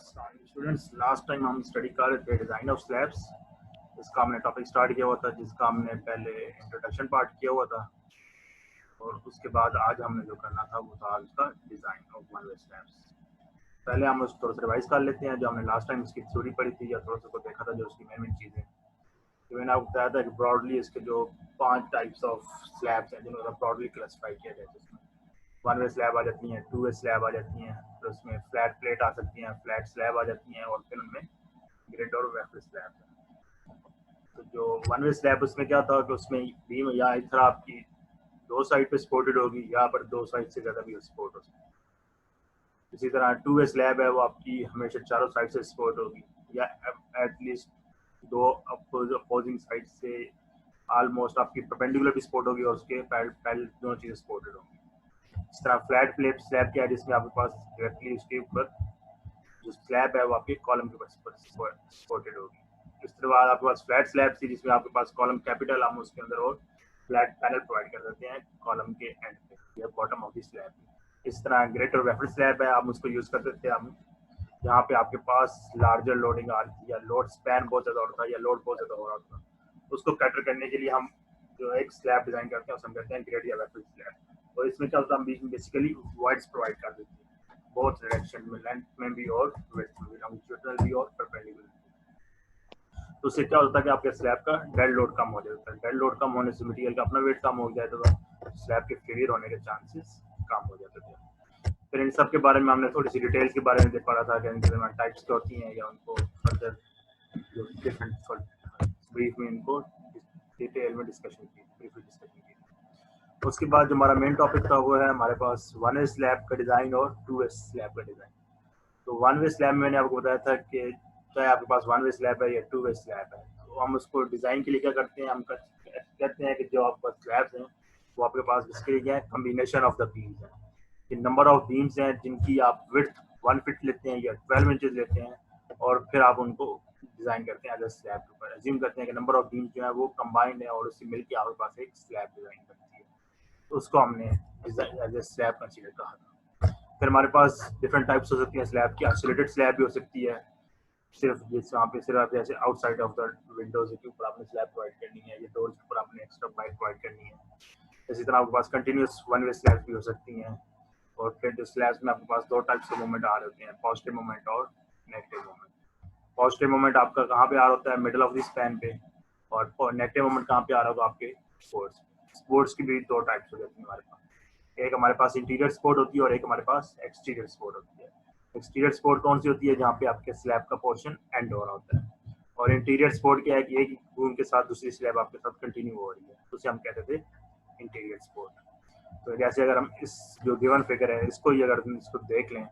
Students, last time हम study कर रहे थे डिज़ाइन ऑफ स्लैब्स। इसका हमने टॉपिक स्टार्ट किया हुआ था, जिसका हमने पहले इंट्रोडक्शन पार्ट किया हुआ था, और उसके बाद आज हमने जो करना था वो था उसका design of one way slabs. पहले हम उसको थोड़ा सा रिवाइज कर लेते हैं जो हमने लास्ट टाइम इसकी थ्योरी पढ़ी थी, या थोड़ा सा को देखा था जो उसकी मेन चीज़ें। तो मैंने आपको बताया था कि ब्रॉडली इसके जो 5 टाइप्स ऑफ स्लैब्स हैं जिनको ब्रॉडली क्लासीफाई किया जाए। उसमें वन वे स्लैब आ जाती हैं, टू वे स्लैब आ जाती हैं, फिर उसमें फ्लैट प्लेट आ सकती हैं, फ्लैट स्लैब आ जाती हैं, और फिर उनमें ग्रिड और वेफर स्लैब है। तो जो वन वे स्लैब उसमें क्या था कि उसमें बीम या इस तरह आपकी दो साइड पे सपोर्टेड होगी, यहाँ पर दो साइड से ज़्यादा भी सपोर्ट हो सकती है। इसी तरह टू वे स्लैब है, वो आपकी हमेशा चारों साइड से सपोर्ट होगी, या एटलीस्ट दो अपोजिंग साइड से ऑलमोस्ट आपकी परपेंडिकुलर भी सपोर्ट होगी, और उसके पैरेलल दोनों चीज़ें सपोर्टेड होंगी। इस तरह फ्लैट प्लेट स्लैब क्या है, जिसमें आपके पास डायरेक्टली उसके ऊपर जो स्लैब है वो आपके कॉलम के ऊपर सपोर्टेड होगी। इस तरह बाद आपके पास फ्लैट स्लैब थी, जिसमें आपके पास कॉलम कैपिटल हम उसके अंदर और फ्लैट पैनल प्रोवाइड कर देते हैं कॉलम के एंड पे, या बॉटम ऑफ द स्लैब। इस तरह ग्रेट और वेफर स्लैब है, हम उसको यूज़ कर देते हैं हम जहाँ पे आपके पास लार्जर लोडिंग आ रही थी, या लोड स्पैन बहुत ज़्यादा हो रहा था, या लोड बहुत ज़्यादा हो रहा था, उसको कैटर करने के लिए हम जो एक स्लैब डिज़ाइन करते हैं उसे हम कहते हैं ग्रेट या वेफर स्लैब। और इसमें क्या होता है, हम बीच में बेसिकली वाइड्स प्रोवाइड कर देते हैं बहुत डायरेक्शन में, लेंथ में भी और विड्थ में भी, लॉन्गिट्यूडनल भी और परपेंडिकुलर। तो उससे क्या होता है कि आपके स्लैब का डेड लोड कम हो जाता है। डेड लोड कम होने से मटेरियल का अपना वेट कम हो जाता है, तो स्लैब के फेलियर होने के चांसेस कम हो जाते थे। फिर इन सब के बारे में हमने थोड़ी सी डिटेल्स के बारे में देख पा रहा था कि टाइप्स क्या होती हैं, या उनको फर्दर जो डिफरेंट ब्रीफ में इनको डिटेल में डिस्कशन की, ब्रीफली डिस्कशन की। उसके बाद जो हमारा मेन टॉपिक था वो है हमारे पास वन वे स्लैब का डिज़ाइन और टू वे स्लैब का डिज़ाइन। तो वन वे स्लैब में मैंने आपको बताया था कि चाहे आपके पास वन वे स्लैब है या टू वे स्लैब है, तो हम उसको डिज़ाइन के लिए क्या करते हैं, हम कहते हैं कि जो आपके पास स्लैब्स हैं वो आपके पास इसके लिए क्या है, कम्बिनेशन ऑफ द बीम्स है। कि नंबर ऑफ बीम्स हैं जिनकी आप विड्थ 1 फीट लेते हैं या 12 इंचेस लेते हैं, और फिर आप उनको डिज़ाइन करते हैं एज ए स्लैब के ऊपर। एज्यूम करते हैं कि नंबर ऑफ बीम्स जो है वो कंबाइंड है, और उससे मिलकर आपके पास एक स्लैब डिज़ाइन करती है, तो उसको हमने एज ए स्लैब कंसीडर कहा था। फिर हमारे पास डिफरेंट टाइप्स हो सकती हैं स्लैब की। आइसोलेटेड स्लैब भी हो सकती है, सिर्फ जिस वहाँ पे सिर्फ जैसे आउटसाइड ऑफ द विंडोज के ऊपर आपने स्लैब प्रोवाइड करनी है, या डोर्स के ऊपर आपने एक्स्ट्रा पाइप प्रोवाइड करनी है। इसी तरह आपके पास कंटिन्यूस वन वे स्लैब भी हो सकती हैं। और फिर जो स्लैब्स में आपके पास दो टाइप्स के मूवमेंट आ रहे होते हैं, पॉजिटिव मूवमेंट और नेगेटिव मूवमेंट। पॉजिटिव मूवमेंट आपका कहाँ पे आ रहा होता है, मिडल ऑफ द स्पैन पे, और नेगेटिव मूवमेंट कहाँ पे आ रहा होगा, आपके स्पोर्ट्स। स्पोर्ट्स की भी दो टाइप्स हो जाती है हमारे पास। एक हमारे पास इंटीरियर सपोर्ट होती है और एक हमारे पास एक्सटीरियर सपोर्ट होती है। एक्सटीरियर सपोर्ट कौन सी होती है, जहाँ पे आपके स्लैब का पोर्शन एंड हो रहा होता है। और इंटीरियर सपोर्ट क्या है कि एक बूम के साथ दूसरी स्लैब आपके साथ कंटिन्यू हो रही है, तो उसे हम कहते थे इंटीरियर सपोर्ट। तो जैसे अगर हम इस जो गिवन फिगर है इसको ही अगर हम इसको देख लें,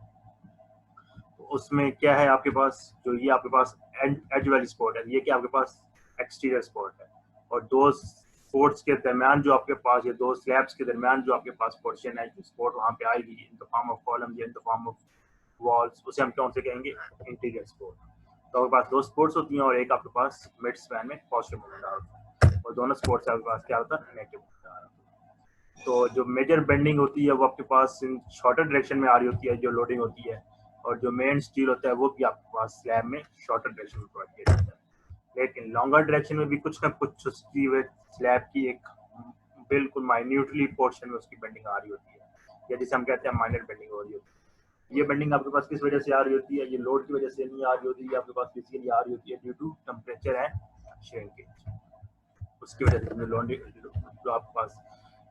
तो उसमें क्या है आपके पास, जो ये आपके पास एज वाली सपोर्ट है, ये क्या आपके पास एक्सटीरियर सपोर्ट है। और दो सपोर्ट्स के दरमियान जो आपके पास, ये दो स्लैब्स के दरमियान जो आपके पास पोर्शन है, जो सपोर्ट वहाँ पे आएगी in the form of column या in the form of walls, उसे हम कौन से कहेंगे, इंटीरियर सपोर्ट। तो आपके पास दो सपोर्ट्स होती हैं, और एक आपके पास मिड स्पैन में पॉजिटिव मूवमेंट आ रहा है, और दोनों सपोर्ट्स आपके पास क्या होता है, नेगेटिव मूवमेंट आ रहा है। तो जो मेजर बेंडिंग होती है वो आपके पास शॉर्टर डायरेक्शन में आ रही होती है, जो लोडिंग होती है। और जो मेन स्टील होता है वो भी आपके पास स्लैब में शॉर्टर डायरेक्शन में प्रोवाइड किया जाता है। लेकिन लॉन्गर डायरेक्शन में भी कुछ ना कुछ उसकी स्लैब की एक बिल्कुल माइन्यूटली पोर्शन में उसकी बेंडिंग आ रही होती है, या जिसे हम कहते हैं माइनर बेंडिंग हो रही होती है। ये बेंडिंग आपके पास किस वजह से आ रही होती है, ये लोड की वजह से नहीं आ रही होती है, आपके पास बेसिकली आ रही होती है due to temperature and shrinkage. उसकी वजह से जो आपके पास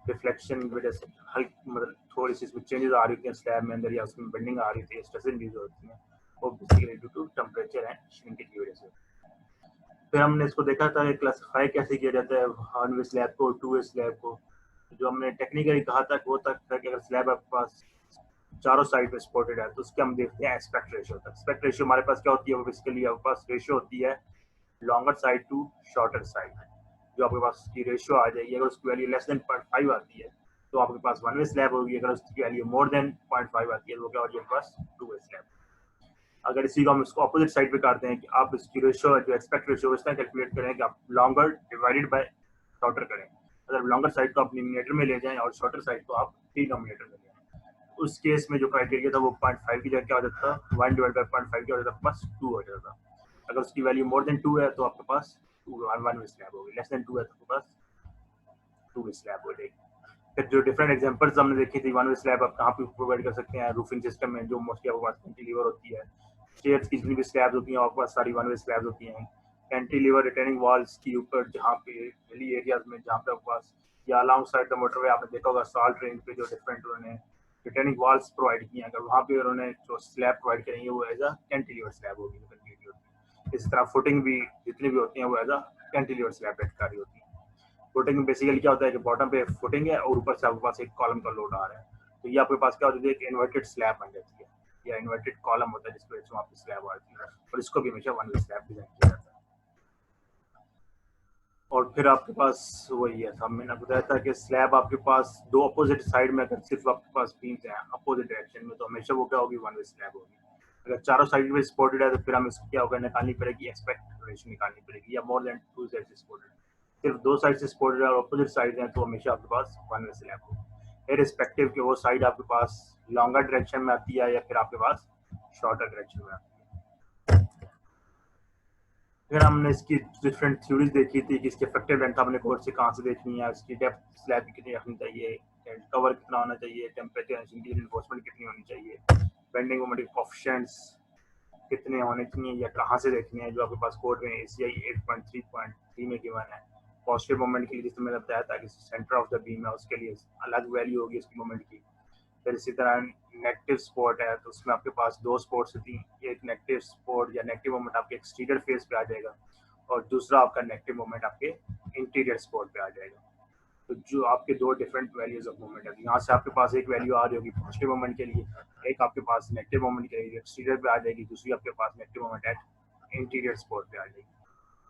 रिफ्लेक्शन की वजह से हल्की मतलब थोड़ी सी इसमें चेंजेस आ रही होती हैं स्लैब में अंदर, या उसमें बेंडिंग आ रही थी, स्ट्रेस इंड्यूस होती हैं, वो basically due to temperature and shrinkage की वजह से। फिर हमने इसको देखा था क्लासिफाई कैसे किया जाता है वन वे स्लैब को, टू वे स्लैब को। जो हमने टेक्निकली कहा था वो तक था कि अगर स्लैब आपके पास चारों साइड पे सपोर्टेड है, तो उसके हम देखते हैं एस्पेक्ट रेशियो। एस्पेक्ट रेशियो हमारे पास क्या होती है, वो बेसिकली आपके पास रेशियो होती है longer side to shorter side. जो आपके पास की रेशियो आ जाएगी, अगर उसकी वैल्यू लेस देन 0.5 आती है तो आपके पास वन वे स्लैब होगी, अगर उसकी वैल्यू मोर देन 0.5 आती है तो क्या होगी, आपके पास टू वे स्लैब। अगर इसी को हम इसको अपोजिट साइड पे करते हैं कि आप इसकी रेशियो जो एक्सपेक्ट रेशियो इस तरह कैलकुलेट करें कि आप लॉन्गर डिवाइडेड बाय शॉर्टर करें। अगर लॉन्गर साइड को आप न्यूमरेटर में ले जाएं और शॉर्टर साइड को आप डिनोमिनेटर में ले जाएं, उस केस में जो क्राइटेरिया था वो 0.5 की जगह क्या हो जाता था, 1 डिवाइड बाई 0.5 क्या हो जाता था, प्लस 2 हो जाता था। अगर उसकी वैल्यू मोर देन 2 है तो आपके पास 1 वे स्लैब होगी, लेस देन 2 है तो आपके पास 2 वे स्लैब हो जाएगी। फिर जो डिफरेंट एग्जांपल्स हमने देखी थी, 1 वे स्लैब आप कहाँ पे प्रोवाइड कर सकते हैं, रूफिंग सिस्टम में जो मोस्टली आपके पास कैंटिलीवर होती है। स्टेयर्स की जितनी भी स्लैब्स होती हैं आपके पास सारी 1 वे स्लैब्स होती हैं। कैंटिलीवर रिटेनिंग वॉल्स के ऊपर जहाँ पे हिली एरियाज में जहाँ पे आपके पास, या अलाउंग साइड द मोटरवे आपने देखा होगा साल्ट रेंज पे जो डिफरेंट उन्होंने रिटेनिंग वॉल्स प्रोवाइड किए हैं, अगर वहाँ पे उन्होंने जो स्लैब प्रोवाइड करेंगे वो एज अ कैंटिलीवर स्लैब होगी। इस तरह फुटिंग भी जितनी भी होती हैं वो as a cantilever slab act कर रही होती है। फुटिंग में बेसिकली क्या होता है कि बॉटम पे फुटिंग है और ऊपर से आपके पास एक कॉलम का लोड आ रहा है, तो ये आपके पास क्या होता है, एक इन्वर्टेड स्लैब बन जाती है या इन्वर्टेड कॉलम होता है जिसकी वजह से वहाँ पे स्लैब आती है, और इसको भी हमेशा 1 वे स्लैब डिजाइन किया जाता है। और फिर आपके पास वही है, सब मैंने बताया था कि स्लैब आपके पास दो अपोजिट साइड में अगर सिर्फ आपके पास बीम्स हैं अपोजिट डायरेक्शन में, तो हमेशा वो क्या होगी, 1 वे स्लैब होगी। अगर चारों साइड में सपोर्टेड है तो फिर हमें क्या होगा, निकालनी पड़ेगी एस्पेक्ट रेशियो निकालनी पड़ेगी, या मोर देन 2 साइड से सपोर्टेड। सिर्फ 2 साइड से सपोर्टेड और अपोजिट साइड हैं तो हमेशा आपके पास 1 वे स्लैब होगी, इररिस्पेक्टिव कि वो साइड आपके पास लॉन्गर डायरेक्शन में आती है या फिर आपके पास शॉर्टर डायरेक्शन में आती है। फिर हमने इसकी डिफरेंट थ्योरीज देखी थी कि इसकी इफेक्टिव लेंथ हमने कोर्स से कहाँ से देखनी है, इसकी डेप्थ स्लैब की कितनी रखनी चाहिए, कवर कितना होना चाहिए, टेम्परेचर एनफोर्समेंट कितनी होनी चाहिए, बेंडिंग मोमेंट के कोएफिशिएंट्स कितने होने चाहिए या कहाँ से देखने हैं, जो आपके पास कोड में ACI 8.3.3 में गिवन है। पॉजिटिव मोमेंट के लिए जिसमें मैंने बताया था कि सेंटर ऑफ द बीम है उसके लिए अलग वैल्यू होगी उसकी मोमेंट की। फिर इसी तरह नेगेटिव स्पॉट है तो उसमें आपके पास 2 स्पॉट्स होती हैं, एक नेगेटिव स्पॉट या नेगेटिव मोमेंट आपके एक्सटीरियर फेस पे आ जाएगा और दूसरा आपका नेगेटिव मोमेंट आपके इंटीरियर स्पॉट पे आ जाएगा। तो जो आपके दो डिफरेंट वैल्यूज ऑफ मोमेंट है, यहाँ से आपके पास एक वैल्यू आ रही होगी पॉजिटिव मोमेंट के लिए, एक आपके पास नेगेटिव मोमेंट के लिए एक्सटीरियर पे आ जाएगी, दूसरी आपके पास negative moment at interior spot पे आ जाएगी।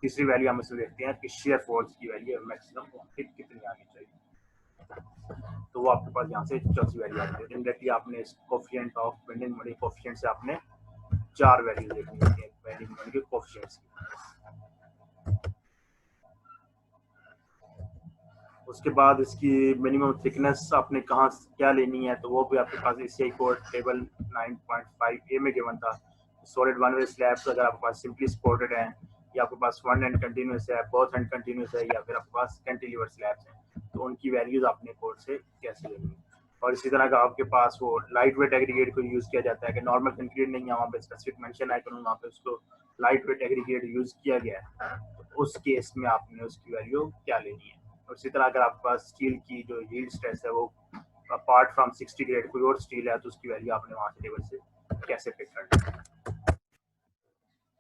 तीसरी वैल्यू हम इसमें देखते हैं कि शेयर फोर्स की वैल्यू मैक्सिमम कितनी आनी चाहिए, तो वो आपके पास यहाँ से चौथी वैल्यू आती है। इनडायरेक्टली आपने इस coefficient of bending moment coefficient से आपने 4 वैल्यू देखनी होती है बेंडिंग मोमेंट के कोफिशिएंट्स की। उसके बाद इसकी मिनिमम थिकनेस आपने कहाँ क्या लेनी है, तो वो भी आपके पास ACI कोड टेबल 9.5A में गिवन था। सॉलिड 1 वे स्लैब्स अगर आपके पास सिंपली सपोर्टेड है या आपके पास वन एंड कंटिन्यूस है, बोथ एंड कंटिन्यूस है, या फिर आपके पास कैंटिलीवर स्लैब्स हैं, तो उनकी वैल्यूज आपने कोड से कैसे लेनी है। और इसी तरह का आपके पास वो लाइट वेट एग्रीगेट को यूज़ किया जाता है कि नॉर्मल कंक्रीट नहीं है, वहाँ पे स्पेसिफिक मेंशन है वहाँ पे उसको लाइट वेट एग्रीगेट यूज़ किया गया है, तो उस केस में आपने उसकी वैल्यू क्या लेनी है। और इसी तरह अगर आपके पास स्टील की जो यील्ड स्ट्रेस है वो अपार्ट फ्रॉम 60 ग्रेड कोई और स्टील है तो उसकी वैल्यू आपने वहाँ से टेबल से कैसे पिक करनी है।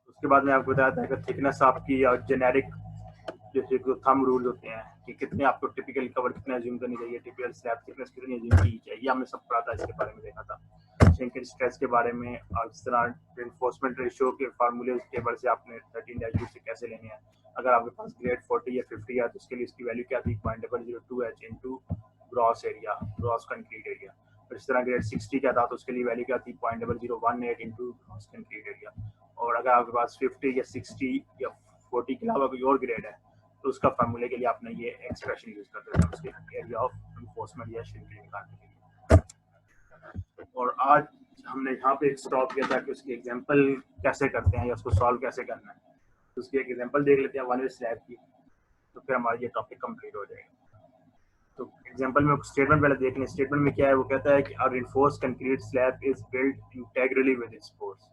उसके बाद में आपको बताया था कि थिकनेस आपकी जेनेरिक जैसे थंब रूल होते हैं कि कितने आपको टिपिकल कवर कितना अज्यूम करनी चाहिए, टिपिकल स्लैब थिकनेस कितनी अज्यूम की चाहिए, हमने सब पढ़ा था, इसके बारे में देखा था श्रिंकेज स्ट्रेस के बारे में, और इस तरह रेनफोर्समेंट रेशियो के फार्मूले टेबल से आपने 13-2 से कैसे लेने हैं। अगर आपके पास ग्रेड 40 या 50 है तो उसके लिए इसकी वैल्यू क्या थी, 0.002H into gross area, gross concrete area. और इस तरह ग्रेड 60 क्या था तो उसके लिए वैल्यू क्या थी, 0.0018 इंटू ग्रॉस कंक्रीट एरिया। और अगर आपके पास 50 या 60 या 40 के अलावा कोई और ग्रेड है तो उसका फार्मूले के लिए आपने ये एक्सप्रेशन यूज करते हैं उसके एरिया ऑफ एनफोर्समेंट या श्रिंकेज निकालने के लिए। और आज हमने यहाँ पे स्टॉप किया था कि उसकी एग्जांपल कैसे करते हैं या उसको सॉल्व कैसे करना है, तो उसकी एक एग्जांपल देख लेते हैं 1 वे स्लैब की, तो फिर हमारा ये टॉपिक कंप्लीट हो जाएगा। तो एग्जांपल में स्टेटमेंट पहले देख लें। स्टेटमेंट में क्या है, वो कहता है कि a reinforced concrete slab is built integrally with its supports.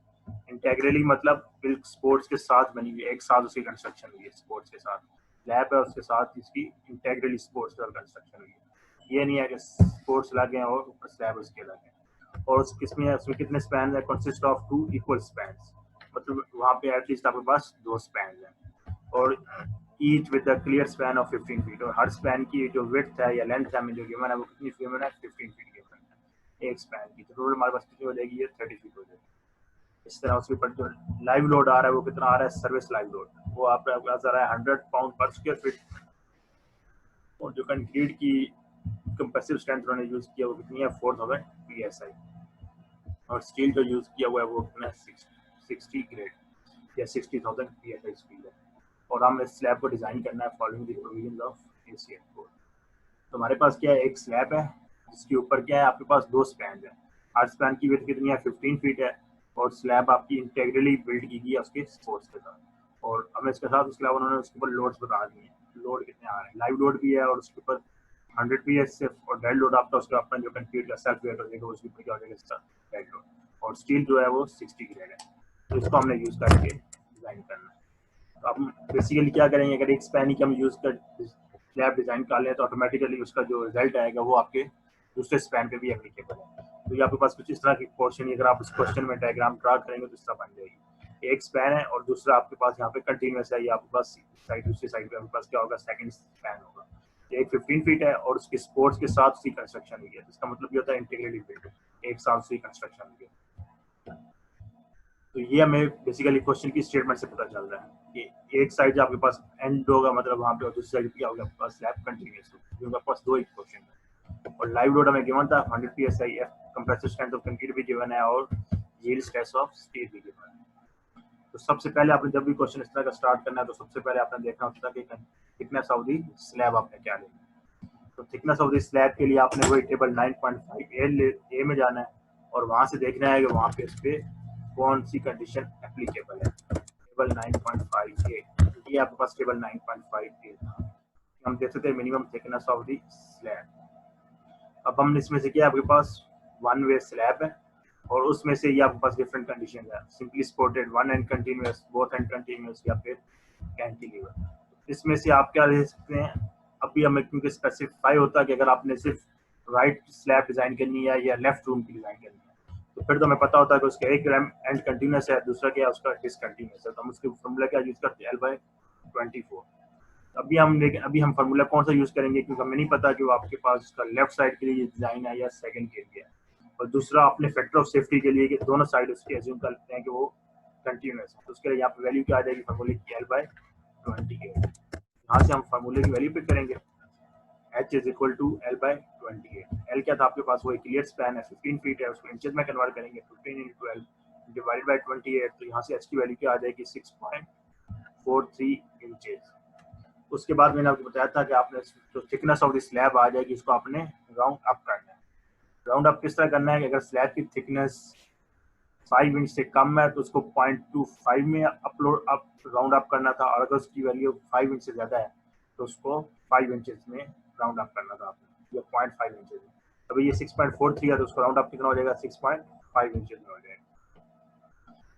Integrally मतलब बिल्ट सपोर्ट्स के साथ बनी हुई है, एक साथ उसकी कंस्ट्रक्शन हुई है, सपोर्ट्स के साथ स्लैब है उसके साथ इसकी इंटेग्रली सपोर्ट्स और कंस्ट्रक्शन हुई है। ये नहीं है कि सपोर्ट्स लगे हैं और ऊपर स्लैब उसके लगे हैं। और उस किसमें है, उसमें कितने स्पैन है, कंसिस्ट ऑफ 2 इक्वल स्पैन्स, मतलब वहाँ पे एटलीस्ट आपके पास 2 स्पैन हैं, और each with a clear span of 15 feet, और हर स्पैन की जो विड्थ है या लेंथ है हमें जो गिवन है वो कितनी गिवन है, 15 फीट गिवन है एक स्पैन की, तो टोटल हमारे पास कितनी हो जाएगी, ये 30 फीट हो जाएगी। इस तरह उसके ऊपर जो लाइव लोड आ रहा है वो कितना आ रहा है, सर्विस लाइव लोड, वो आपका पास आ रहा है 100 पाउंड पर स्क्वायर फीट, और जो कंक्रीट की कंप्रेसिव स्ट्रेंथ उन्होंने यूज किया वो कितनी है, 4000 psi, और स्टील जो यूज किया हुआ है वो कितना 60 ग्रेड या 60,000 psi स्टील है। और हम इस स्लैब को डिजाइन करना है following the provisions of ACI code. तो हमारे पास क्या है, एक स्लैब है जिसके ऊपर क्या है आपके पास 2 स्पैन है। हर स्पैन की विड्थ कितनी है 15 फीट है और स्लैब आपकी इंटेग्रली बिल्ड की गई है उसके सपोर्ट्स के साथ। और हमें इसके साथ उसके अलावा उन्होंने उसके ऊपर लोड्स बता दिए हैं, लोड कितने आ रहे हैं। लाइव लोड भी है और उसके ऊपर 100 PSF और डेड लोड आपका उसका अपना जो कंक्रीट का सेल्फ वेट हो जाएगा उसके ऊपर क्या हो जाएगा इसका डेड लोड। और स्टील जो है वो 60 ग्रेड है, तो इसको हमने यूज करके डिजाइन करना है। तो अब बेसिकली क्या करेंगे, अगर एक स्पैन ही हम यूज कर स्लैब डिजाइन कर लें तो ऑटोमेटिकली उसका जो रिजल्ट आएगा वो आपके दूसरे स्पैन पे भी एप्लीकेबल है। तो ये आपके पास कुछ इस तरह की पोर्शन, अगर आप इस क्वेश्चन में डायग्राम ड्रा करेंगे तो इस तरह बन जाएगी। एक स्पैन है और दूसरा आपके पास यहाँ पे कंटिन्यूस है, ये आपके पास साइड दूसरी साइड पे आपके पास क्या होगा सेकंड स्पैन होगा। एक 15 फीट है और उसके सपोर्ट्स के साथ उसकी कंस्ट्रक्शन हुई है, तो इसका मतलब ये होता है इंटीग्रेटेड बिल्ड, एक साथ उसकी कंस्ट्रक्शन हुई है। तो ये हमें बेसिकली क्वेश्चन की स्टेटमेंट से पता चल रहा है कि एक साइड आपके पास एंड होगा मतलब वहाँ पे, और दूसरी साइड क्या होगा आपके पास स्लैब कंटिन्यूस होगा, क्योंकि आपके पास दो एक क्वेश्चन है। और लाइव लोड हमें गिवन था 100 psi, compressive strength of concrete भी गिवन है और यील्ड स्ट्रेस ऑफ स्टील भी गिवन है। तो सबसे पहले आपने जब भी क्वेश्चन इस तरह का स्टार्ट करना है तो सबसे पहले आपने देखना होता है कि थिकनेस ऑफ द स्लैब आपने क्या लेना है। तो थिकनेस ऑफ द स्लैब के लिए आपने वही टेबल 9.5 ए में जाना है और वहां से देखना है कि वहां पे इस पे कौन सी कंडीशन एप्लीकेबल है। टेबल 9.5 ए, ये आपके पास टेबल 9.5 ए था, हम देख सकते हैं minimum thickness of the slab. अब हम इसमें से क्या आपके पास वन वे स्लैब है और उसमें से ये आपके पास डिफरेंट कंडीशन है, simply supported, one and continuous, both and continuous या फिर कैंटिलीवर। इसमें से आप क्या ले सकते हैं, अभी हमें क्योंकि स्पेसिफाई होता है कि अगर आपने सिर्फ राइट स्लैब डिजाइन करनी है या लेफ्ट रूम की डिजाइन करनी है तो फिर तो हमें पता होता है कि उसका एक एंड कंटिन्यूअस है, दूसरा क्या है उसका डिसकंटिन्यूअस है, तो हम उसके फॉर्मूला क्या यूज करते हैं L/24। अभी हम फार्मूला कौन सा यूज करेंगे क्योंकि हमें नहीं पता कि वो आपके पास उसका लेफ्ट साइड के लिए डिजाइन है या सेकंड के लिए है। और दूसरा अपने फैक्टर ऑफ सेफ्टी के लिए कि दोनों साइड उसके एज्यूम कर लेते हैं कि वो कंटिन्यूअस है, तो उसके लिए यहाँ पे वैल्यू क्या आ जाएगी फार्मूले की L/28। यहाँ से हम फार्मूले की वैल्यू पिक करेंगे, H is equal to L/28। L क्या था आपके पास, वो क्लियर स्पैन है 15 फीट है, उसको इंचेस में कन्वर्ट करेंगे 15 into L डिवाइडेड बाय 28, तो यहाँ से H की वैल्यू क्या आ जाएगी 6.43 इंचेस। उसके बाद मैंने आपको बताया था कि आपने जो थिकनेस ऑफ द स्लैब आ जाएगी उसको आपने राउंड अप करना है। राउंड अप किस तरह करना है कि अगर स्लैब की थिकनेस 5 इंच से कम है तो उसको 0.25 में राउंड अप करना था, और अगर उसकी वैल्यू 5 इंच से ज़्यादा है तो उसको 5 इंचेस में राउंड अप करना था आपने, या 0.5 इंचेस में। अभी ये 6.43 है तो उसको राउंड अप कितना हो जाएगा 6.5 इंचेस में हो जाएगा।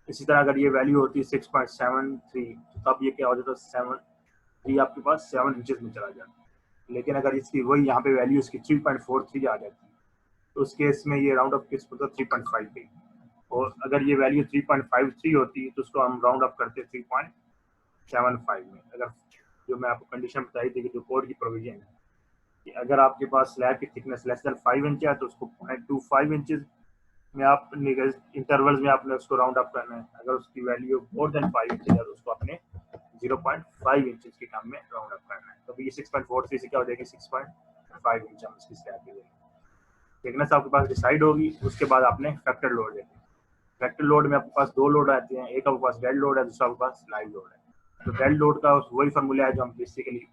इसी तरह अगर ये वैल्यू होती है 6.73 तो तब ये क्या हो जाता है 7 आपके पास 7 इंचेस में चला जाता है। लेकिन अगर इसकी वही यहाँ पे वैल्यू इसकी 3.43 आ जाती है तो उस केस में ये राउंड अप किस होता 3.5 पे, और अगर ये वैल्यू 3.53 होती तो उसको हम राउंड अप करते 3.75 में। अगर जो मैं आपको कंडीशन बताई थी कि जो कोड की प्रोविजन है कि अगर आपके पास स्लैब की थिकनेस लेस देन 5 इंच है तो उसको 0.25 इंचेस में आप इंटरवल्स में आपने उसको राउंड अप करना है। अगर उसकी वैल्यू मोर देन 5 इंचेस है तो उसको आपने 0.5 इंचेस के काम में राउंड अप करना है। तो ये 6.43 से क्या हो जाएगी 6.5 इंच हम इसकी स्लैब की थिकनेस आपके पास डिसाइड होगी। उसके बाद आपने फैक्टर लोड लेते हैं। फैक्टर लोड में आपके पास दो लोड आते हैं, एक आपके पास डेड लोड है, दूसरा आपके पास लाइव लोड है। तो डेड लोड का वही फॉर्मूला है जो हम बेसिकली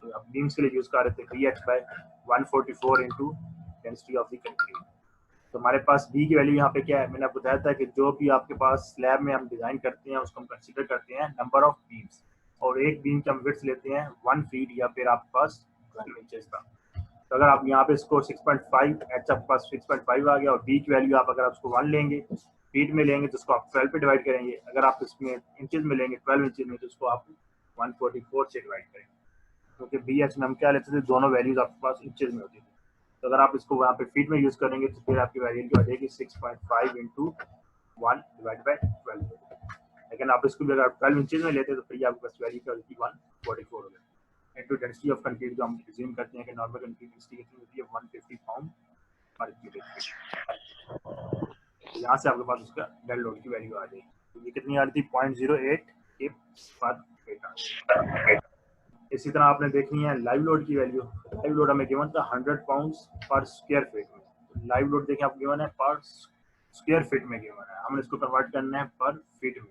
बीम्स के लिए यूज कर रहे थे, BH/144 into density of the concrete. तो हमारे पास बी की वैल्यू यहाँ पे क्या है, मैंने आपको बताया था कि जो भी आपके पास स्लैब में हम डिजाइन करते हैं उसको हम कंसीडर करते हैं नंबर ऑफ बीम्स, और एक बीम की हम विड्थ लेते हैं 1 फीट या फिर आपके पास 12 इंचेस का। तो अगर आप यहाँ पे इसको 6.5 एच आपके पास 6.5 आ गया, और बी की वैल्यू आप अगर उसको 1 लेंगे फीट में लेंगे तो उसको आप 12 पे डिवाइड करेंगे, अगर आप इसमें इंचेस में लेंगे 12 इंचेस में तो उसको आप 144 से डिवाइड करेंगे, क्योंकि बी एच में हम क्या लेते थे दोनों वैल्यूज आपके पास इंचेस में होती थी। तो अगर आप इसको वहाँ पे फीट में यूज करेंगे तो फिर आपकी वैल्यू क्या हो जाएगी 6.5 इंटू 1 डिवाइड बाई 12। लेकिन आप इसको भी अगर 12 इंचेस में लेते तो फिर आपके पास वैल्यू क्या होती 144 हो जाती। इंटू डेंसिटी ऑफ कंक्रीट जो हम एज्यूम करते हैं कि नॉर्मल कंक्रीट डेंसिटी कितनी होती है 150 पाउंड पर क्यूबिक फीट। यहाँ से आपके पास उसका डेड लोड की वैल्यू आ जाएगी। तो ये कितनी आ रही थी 0.08 के पर फीट। इसी तरह आपने देखनी है लाइव लोड की वैल्यू। लाइव लोड हमें गिवन था 100 पाउंड्स पर स्क्वायर फीट में। तो लाइव लोड देखें आप गिवन है पर स्क्वायर फीट में गिवन है, हमें इसको कन्वर्ट करना है पर फीट में।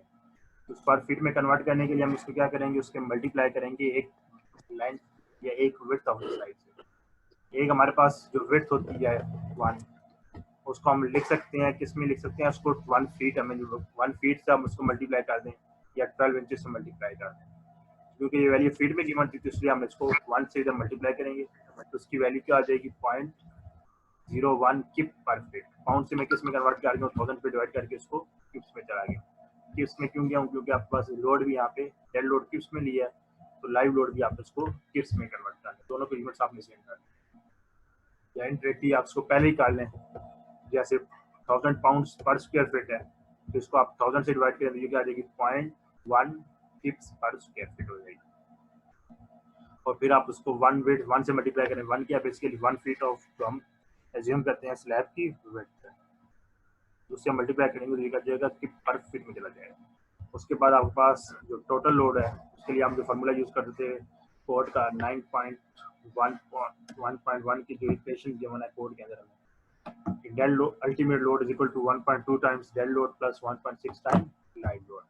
तो पर फीट में कन्वर्ट करने के लिए हम इसको क्या करेंगे, उसके मल्टीप्लाई करेंगे एक लाइन या एक विड्थ ऑफ द साइड से। एक हमारे पास जो विड्थ होती है 1, उसको हम लिख सकते हैं, किस में लिख सकते हैं उसको 1 फीट, हमें 1 फीट से हम उसको मल्टीप्लाई कर दें या 12 इंचेस से मल्टीप्लाई कर दें। क्योंकि ये वैल्यू फीट में गिवन थी तो इसलिए हम इसको 1 से जब मल्टीप्लाई करेंगे तो उसकी वैल्यू क्या आ जाएगी 0.01 किप पर फीट। पाउंड से मैं किस में कन्वर्ट कर गया 1000 पे डिवाइड करके उसको किप्स में चला गया। किप्स में क्यों गया हूँ क्योंकि आपके पास लोड भी यहाँ पे डेड लोड किप्स में लिया है, तो लाइव लोड भी आप उसको किप्स में कन्वर्ट कर लें, दोनों को यूनिट्स आपने सेम कर लें या इनडायरेक्टली आप उसको पहले ही कर लें। जैसे 1000 पाउंड पर स्क्वायर फीट है तो इसको आप 1000 से डिवाइड करें तो क्या आ जाएगी 0.1 किप्स पर स्क्वायर फीट हो जाएगी। और फिर आप उसको 1 से मल्टीप्लाई करें, 1 क्या बेसिकली 1 फीट ऑफ, तो हम एज्यूम करते हैं स्लैब की विड्थ है, उससे मल्टीप्लाई करेंगे तो ये क्या जाएगा कि पर फीट में चला जाएगा। उसके बाद आपके पास जो टोटल लोड है उसके लिए हम जो फार्मूला यूज करते थे कोड का 9.1 की जो इक्वेशन गिवन है कोड के अंदर हमें dead load ultimate load is equal to 1.2 times dead load plus 1.6 time live load,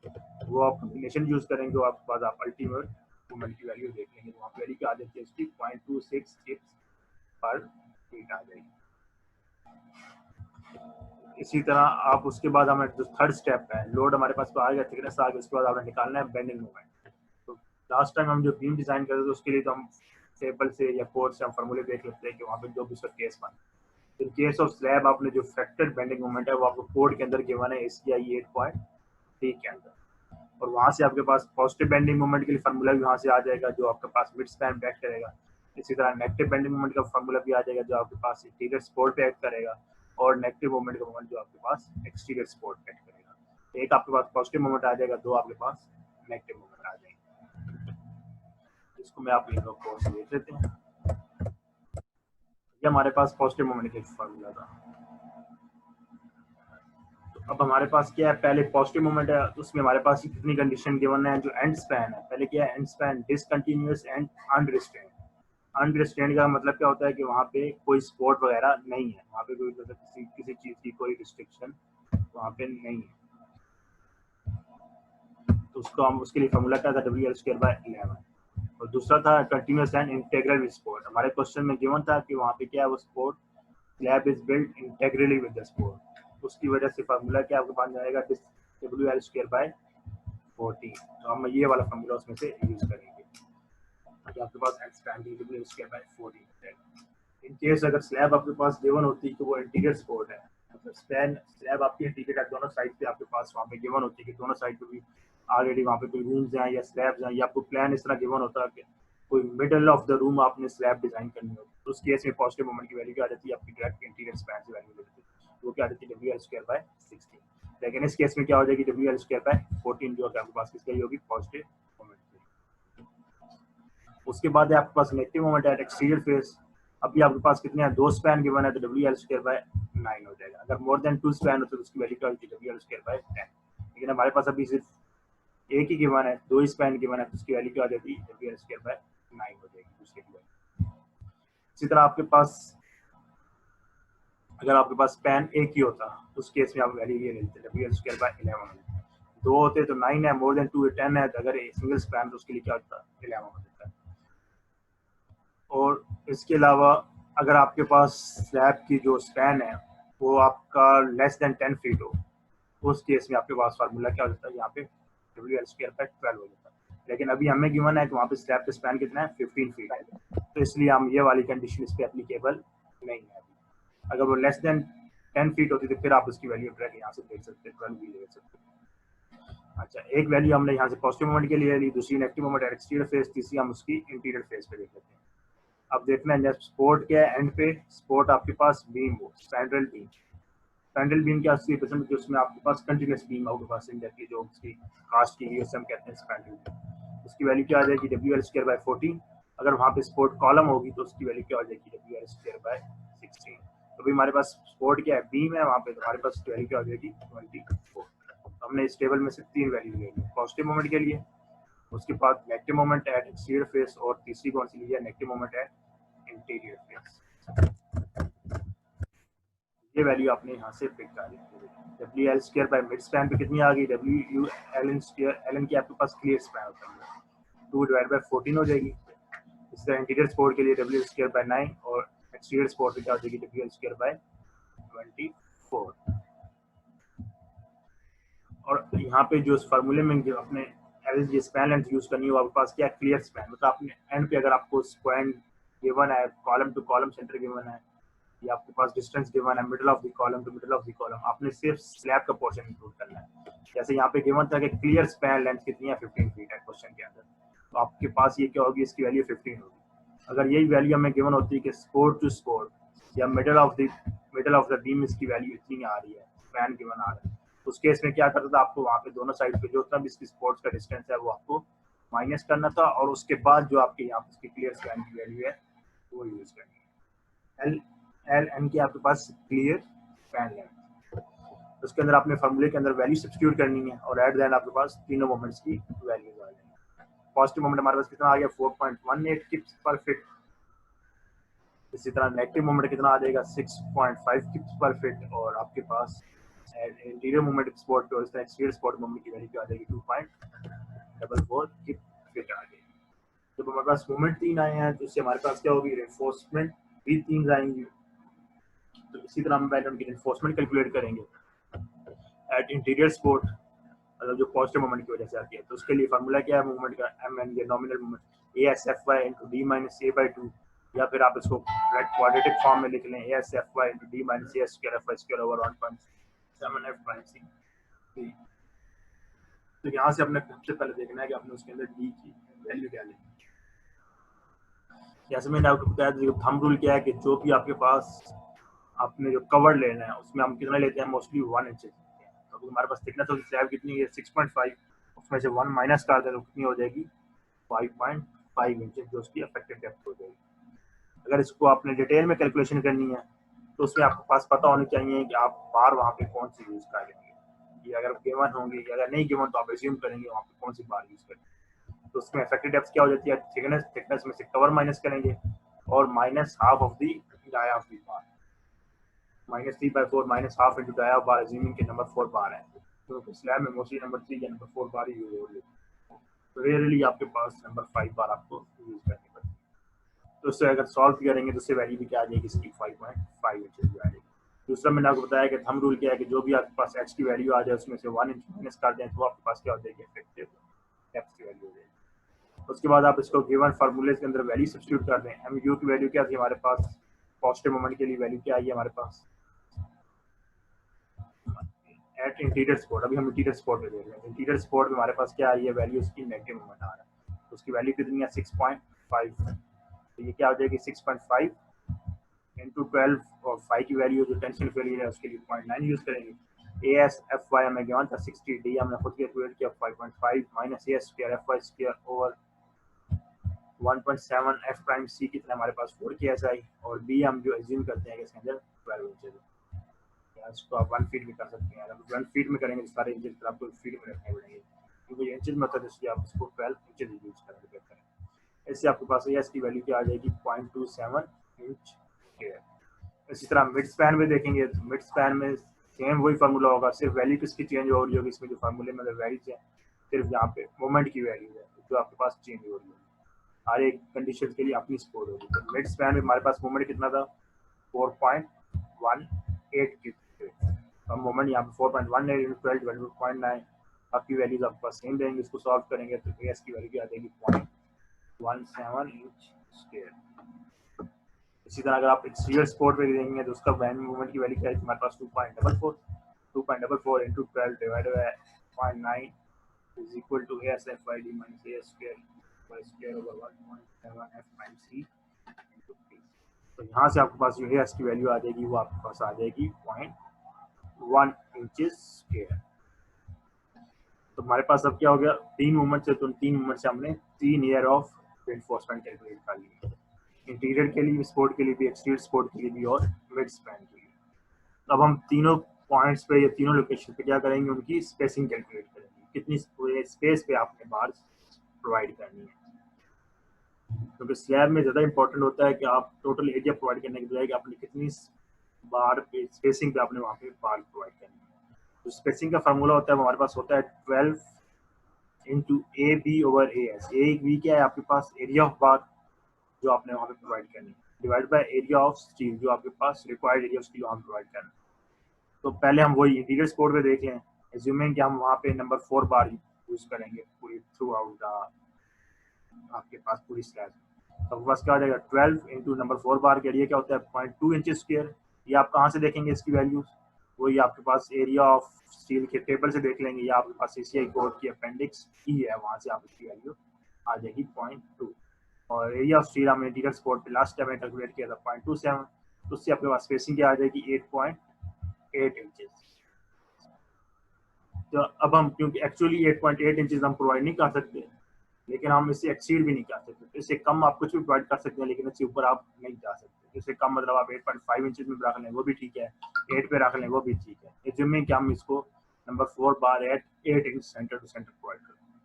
वो आप कॉम्बिनेशन यूज करेंगे और आपके बाद आप अल्टीमेट मोमेंट की वैल्यू देख लेंगे, वहाँ वैल्यू क्या आ जाती है उसकी 0.26 किप्स पर फीट आ जाएगी। इसी तरह आप उसके बाद हमें जो थर्ड स्टेप है लोड हमारे पास आ गया, थिकनेस आ गया, उसके बाद आपने निकालना है बेंडिंग मोमेंट। तो लास्ट टाइम हम जो बीम डिजाइन करते थे उसके लिए तो हम टेबल से या कोड से हम फार्मूले देख लेते हैं कि वहाँ पे जो भी उसका केस बना। इन केस ऑफ स्लैब आपने जो फ्रैक्चर्ड बेंडिंग मोमेंट है वो आपको कोड के अंदर गिवन है SCI 8.3 के अंदर, और वहाँ से आपके पास पॉजिटिव बेंडिंग मोमेंट के लिए फार्मूला भी वहाँ से आ जाएगा जो आपके पास मिड स्पैन पे एक्ट करेगा। इसी तरह नेगेटिव बेंडिंग मोमेंट का फार्मूला भी आ जाएगा जो आपके पास इंटीरियर सपोर्ट पे एक्ट करेगा, और नेगेटिव मोमेंट का मोमेंट जो आपके पास एक्सटीरियर सपोर्ट पे एक्ट करेगा। एक आपके पास पॉजिटिव मोमेंट आ जाएगा, दो आपके पास नेगेटिव मोमेंट आ जाएंगे। इसको मैं आप लोगों को देख लेते हैं। ये हमारे पास पॉजिटिव मोमेंट का फार्मूला था। अब हमारे पास क्या है, पहले पॉजिटिव मोमेंट है तो उसमें हमारे पास कितनी कंडीशन गिवन है, जो एंड स्पैन है पहले क्या है एंड स्पैन डिसकंटिन्यूअस एंड अनरिस्ट्रेंड। अनरिस्ट्रेंड का मतलब क्या होता है कि वहाँ पे कोई सपोर्ट वगैरह नहीं है, वहाँ पे कोई मतलब किसी चीज की कोई रिस्ट्रिक्शन वहाँ पे नहीं है। तो उसको हम उसके लिए फॉर्मूला क्या था WL²/11, और दूसरा था कंटिन्यूअस एंड इंटेग्रल सपोर्ट। हमारे क्वेश्चन में गिवन था कि वहाँ पे क्या है वो support slab is built integrally with the support, उसकी वजह से फार्मूला क्या आपके पास जाएगा WL²/14। तो हम ये वाला फार्मूला उसमें से यूज करेंगे ताकि आपके पास WL²/14 इन केस अगर स्लैब आपके पास गिवन होती है कि वो इंटीरियर सपोर्ट है, मतलब स्लैब आपकी इंटीरियर है दोनों साइड पे आपके पास वहाँ पे गिवन होती है कि दोनों साइड पे भी ऑलरेडी वहाँ पे कोई रूम्स हैं या स्लैब्स हैं, या आपको प्लान इस तरह गिवन होता है कि कोई मिडल ऑफ द रूम आपने स्लैब डिजाइन करनी होती है, तो उस केस में पॉजिटिव मोमेंट की वैल्यू क्या आ जाती है आपकी डायरेक्ट इंटीरियर स्पैन से वैल्यू लेती है, वो क्या आ जाती है WL²/16। लेकिन इस केस में क्या हो जाएगी WL²/14 जो आपके पास किसकी होगी पॉजिटिव मोमेंट की। उसके बाद है आपके पास नेगेटिव मोमेंट है एक्सटीरियर फेस। अभी आपके पास कितने हैं, 2 स्पैन गिवन है तो WL²/9 हो जाएगा। अगर मोर देन 2 स्पैन हो तो उसकी वैल्यू क्या होगी WL²/10। लेकिन हमारे पास अभी सिर्फ एक ही गिवन है, 2 स्पैन गिवन है तो उसकी वैल्यू क्या आ जाती है WL²/9 हो जाएगी दूसरे की वैल्यू। इसी तरह आपके पास अगर आपके पास स्पैन एक ही होता तो उस केस में आप वैल्यू ये लेते WL²/11। 2 होते तो 9 है, मोर देन 2 10 है, तो अगर सिंगल स्पैन तो उसके लिए क्या होता है 11 हो जाता है। और इसके अलावा अगर आपके पास स्लैब की जो स्पैन है वो आपका लेस देन 10 फीट हो, उस केस में आपके पास फार्मूला क्या हो जाता है यहाँ पे WL²/12 हो जाता है। लेकिन अभी हमें गिवन है कि वहाँ पे स्लैब का स्पैन कितना है 15 फीट है, तो इसलिए हम ये वाली कंडीशन इस पर एप्लीकेबल नहीं है। अगर वो लेस देन 10 फीट होती तो फिर आप उसकी वैल्यू डायरेक्ट यहाँ से देख सकते हैं, 12 भी ले सकते हैं। अच्छा, एक वैल्यू हमने यहाँ से पॉजिटिव मोमेंट के लिए ली, दूसरी नेगेटिव मोमेंट एक्सटीरियर फेस, तीसरी हम उसकी इंटीरियर फेस पे देख लेते हैं। अब देखना है जब सपोर्ट क्या है एंड पे, सपोर्ट आपके पास बीम हो स्पैंड्रेल बीम। स्पैंड्रेल बीम क्या उसकी पसंद जो उसमें आपके पास कंटिन्यूअस बीम आपके पास इंडायरेक्टली जो उसकी कास्ट की गई उसे हम कहते हैं स्पैंड्रेल बीम। उसकी वैल्यू क्या आ जाएगी WL²/14। अगर वहाँ पे सपोर्ट कॉलम होगी तो उसकी वैल्यू क्या हो जाएगी WL²/16। तो भी हमारे पास सपोर्ट क्या है बीम है वहाँ पे, तो हमारे पास वैल्यू क्या हो जाएगी 24। हमने इस टेबल में से 3 वैल्यू ले ली पॉजिटिव मोमेंट के लिए, उसके बाद negative moment eight exterior face, और तीसरी कौन सी ली है negative moment at interior face. ये वैल्यू आपने यहाँ से पिक कर ली। WL² मिड स्पैन पे कितनी आ गई, Ln की आपके पास क्लियर स्पैन होता है 2/14 हो जाएगी। इस तरह इंटीरियर सपोर्ट के लिए WL²/9 और एक्सटीरियर सपोर्ट क्या हो जाएगी डब्ल्यू एल स्क्वायर बाय 24। और यहाँ पे जो इस फार्मूले में जो अपने एवरेज स्पैन लेंथ यूज करनी है वो आपके पास क्या क्लियर स्पैन, मतलब अपने एंड पे अगर आपको स्क्वायर गिवन है, column two column centre given है, या आपके पास डिस्टेंस गिवन है middle of the column to middle of the column, आपने सिर्फ स्लैब का पोर्शन इंक्लूड करना है। जैसे यहाँ पे गिवन था कि क्लियर स्पैन लेंथ कितनी है 15 फीट है क्वेश्चन के अंदर, तो आपके पास ये क्या होगी, इसकी वैल्यू 15 होगी। अगर यही वैल्यू हमें गिवन होती है कि स्पोर्ट टू स्पोर्ट या मिडिल ऑफ द बीम इसकी वैल्यू इतनी आ रही है, स्पैन गिवन आ रहा है, उस केस में क्या करता था, आपको वहाँ पे दोनों साइड पे जो उतना भी इसकी स्पोर्ट्स का डिस्टेंस है वो आपको माइनस करना था, और उसके बाद जो आपके यहाँ पे क्लियर स्पैन की वैल्यू है वो यूज करनी है। एल एन की आपके पास क्लियर स्पैन लेंथ, उसके अंदर आपने फॉर्मूले के अंदर वैल्यू सब्स्टिट्यूट करनी है, और एट द एंड आपके पास तीनों मोमेंट्स की वैल्यूज आ जाएंगी। पॉजिटिव मोमेंट हमारे पास कितना आ गया 4.18 किप्स पर फिट, इसी तरह नेगेटिव मोमेंट कितना आ जाएगा 6.5 किप्स पर फिट, और आपके पास इंटीरियर मोमेंट स्पॉट पे, इस तरह एक्सटीरियर स्पॉट मोमेंट की वैल्यू आ जाएगी 2.44 किप फिट आ जाएगी। जब हमारे पास मोमेंट 3 आए हैं तो इससे हमारे पास क्या होगी, रेनफोर्समेंट भी 3 आएंगी, तो इसी तरह हम पहले उनकी रेनफोर्समेंट कैलकुलेट करेंगे एट इंटीरियर सपोर्ट, मतलब जो पॉजिटिव मोमेंट की वजह से आती है। तो उसके लिए फार्मूला क्या है मोमेंट का, एम एन ये nominal moment A S F Y into D minus A by 2, या फिर आप इसको क्वाड्रेटिक फॉर्म में लिख लें A S F Y into D minus A square F Y square over 1.7 F prime C. तो यहाँ से अपने सबसे पहले देखना है कि आपने उसके अंदर डी की वैल्यू क्या लेनी है। जैसे मैंने आपको बताया थंब रूल क्या है कि जो भी आपके पास आपने जो कवर लेना है उसमें हम कितना लेते हैं, मोस्टली 1 इंच। तो हमारे पास थिकनेस ऑफ स्लैब कितनी है 6.5, उसमें से 1 माइनस कर दें तो कितनी हो जाएगी 5.5 इंच, जो उसकी अफेक्टेड डेप्थ हो जाएगी। अगर इसको आपने डिटेल में कैलकुलेशन करनी है तो उसमें आपके पास पता होनी चाहिए कि आप बार वहाँ पे कौन सी यूज करेंगे, ये अगर गिवन होंगे या अगर नहीं गिवन तो आप एज्यूम करेंगे वहाँ पे कौन सी बार यूज करेंगे। तो उसमें अफेक्टेड डेप्थ क्या हो जाती है, थिकनेस में से कवर माइनस करेंगे और minus half of the dia of the bar, -3/4 minus half into dia bar, assuming के नंबर 4 बार है, तो स्लैब में मोस्टली नंबर 3 या नंबर 4 बार ही यूज हो रही है, तो रेयरली आपके पास नंबर 5 बार आपको यूज करनी पड़ती है। तो उससे अगर सॉल्व करेंगे तो उससे वैल्यू भी क्या आ जाएगी इसकी 5.5 इंच आ जाएगी। दूसरा मैंने आपको बताया कि थंब रूल क्या है कि जो भी आपके पास एच की वैल्यू आ जाए उसमें से 1 इंच माइनस कर दें तो आपके पास क्या हो जाएगी इफेक्टिव डेप्थ की वैल्यू हो जाएगी। उसके बाद आप इसको गिवन फार्मूले के अंदर वैल्यू सब्स्टिट्यूट कर दें। एम यू की वैल्यू क्या थी हमारे पास, पॉजिटिव मोमेंट के लिए वैल्यू क्या आई है हमारे पास एट इंटीरियर सपोर्ट, अभी हम इंटीरियर सपोर्ट में देख रहे हैं। इंटीरियर सपोर्ट में हमारे पास क्या आई है वैल्यू, उसकी नेगेटिव मोमेंट आ रहा है, तो उसकी वैल्यू कितनी है 6.5, तो ये क्या हो जाएगी 6.5 इंटू 12, और 5 की वैल्यू जो टेंशन के लिए है उसके लिए 0.9 यूज करेंगे। ए एस एफ वाई हमें गिवन था 60, डी हमने खुद कैलकुलेट किया 5.5 minus A square F Y square over 1.7 F prime C कितना हमारे पास 4 के एस आई, और बी हम जो एज्यूम करते हैं कि इसके अंदर 12 इंचेस है, इसको आप 1 फीट में कर सकते हैं। अगर 1 फीट में करेंगे तो सारे इंचेस फिर आपको फीट में रखने पड़ेंगे, क्योंकि इंचेस में होता है इसलिए आप इसको 12 इंचेस यूज करेंगे बेहतर है। इससे आपके पास ए एस की वैल्यू क्या आ जाएगी 0.27 इंच स्क्वायर। इसी तरह मिड स्पैन में देखेंगे तो मिड स्पैन में सेम वही फार्मूला होगा, सिर्फ वैल्यू किसकी चेंज हो रही होगी, इसमें जो फार्मूले में वैल्यूज है सिर्फ यहाँ पे मोमेंट की वैल्यू है जो आपके पास चेंज हो रही है, हर एक कंडीशन के लिए अपनी स्कोर होगी। तो मिड स्पैन में हमारे पास मोमेंट कितना था 4.18 की, हम मोमेंट यहाँ पे 4.18 इंटू 12 12.9, आपकी वैल्यूज आपके पास सेम रहेंगे। इसको सॉल्व करेंगे तो एस की वैल्यू आ जाएगी 0.17 इंच स्क्वायर। इसी तरह अगर आप एक्सटीरियर सपोर्ट पे देखेंगे तो उसका वैन मूवमेंट की वैल्यू क्या है हमारे पास 2.44 into 12 divided by 0.9 is equal to S F Y D minus A square Y square over 1.7 F minus C into P. तो यहाँ से आपके पास जो है एस की वैल्यू आ जाएगी वो आपके पास आ जाएगी 0.1 इंचेस स्क्वायर। तो हमारे पास अब क्या हो गया 3 मूवमेंट से, तो 3 मूवमेंट से हमने 3 ईयर ऑफ रेनफोर्समेंट कैलकुलेट कर ली, इंटीरियर के लिए स्पोर्ट के लिए भी, एक्सटीरियर स्पोर्ट के लिए भी और मिड स्पैन के लिए। अब हम तीनों पॉइंट्स पे या तीनों लोकेशन पे क्या करेंगे, उनकी स्पेसिंग कैलकुलेट करेंगे, कितनी स्पेस पे आपने बार प्रोवाइड करनी है, क्योंकि स्लैब में ज़्यादा इंपॉर्टेंट होता है कि आप टोटल एरिया प्रोवाइड करने के बजाय आपने कितनी बार पे स्पेसिंग पे आपने वहाँ पे बार प्रोवाइड करनी है। तो स्पेसिंग का फार्मूला होता है हमारे पास होता है 12 into A B over A S. A B क्या है आपके पास एरिया ऑफ बार जो आपने वहाँ पे प्रोवाइड करनी है, divide by area of steel, जो आपके पास रिक्वायर्ड एरिया ऑफ स्टील वहाँ प्रोवाइड करना। तो पहले हम वही इंटीरियर सपोर्ट पे देख लें, एज्यूमिंग कि हम वहाँ पे नंबर 4 बार यूज करेंगे पूरी थ्रू आउट आपके पास पूरी स्लैब। तो आपके पास क्या हो जाएगा 12 इंटू नंबर 4 बार के एरिया क्या होता है 0.2 इंचेस स्क्वायर। ये आप कहाँ से देखेंगे इसकी वैल्यूज, वही आपके पास एरिया ऑफ स्टील के टेबल से देख लेंगे, या आपके पास एसीआई कोड की अपेंडिक्स ई है, वहाँ से आप इसकी वैल्यू आ जाएगी 0.2। और एरिया ऑफ स्टील हमने इंटीरियर सपोर्ट पे लास्ट टाइम कैलकुलेट किया था 0.27, तो उससे आपके पास स्पेसिंग क्या आ जाएगी 8.8 इंचेस। तो अब हम क्योंकि एक्चुअली 8.8 इंचेस हम प्रोवाइड नहीं कर सकते, लेकिन हम इससे एक्सीड भी नहीं कर सकते, तो इससे कम आप कुछ भी प्रोवाइड कर सकते हैं, लेकिन इससे ऊपर आप नहीं जा सकते। इससे कम मतलब आप 8.5 इंचेस में रख लें वो भी ठीक है, 8 पे रख लें वो भी ठीक है। एज्यूमिंग कि हम इसको number 4 bar at 8 inch centre to centre provide करते हैं,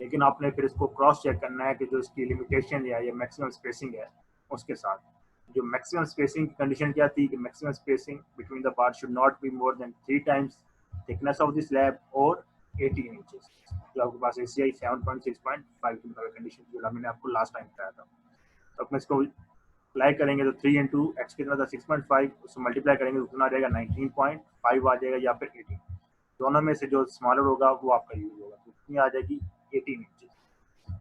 लेकिन आपने फिर इसको क्रॉस चेक करना है कि जो इसकी लिमिटेशन है या मैक्सिमम स्पेसिंग है उसके साथ। जो मैक्सिमम स्पेसिंग की कंडीशन क्या थी कि maximum spacing between the part should not be more then 3 times thickness of the slab और 18 इंचेस। जो आपके पास एसीआई 7.6.5 की कंडीशन जो मैंने आपको लास्ट टाइम बताया था। तो अपने इसको अप्लाई करेंगे तो 3 इंटू एक्स कितना था 6.5, उसको मल्टीप्लाई करेंगे तो उतना आ जाएगा 19.5 आ जाएगा, या फिर 18। दोनों में से जो स्मॉलर होगा वो आपका यूज होगा, तो कितनी आ जाएगी 18 इंचेस।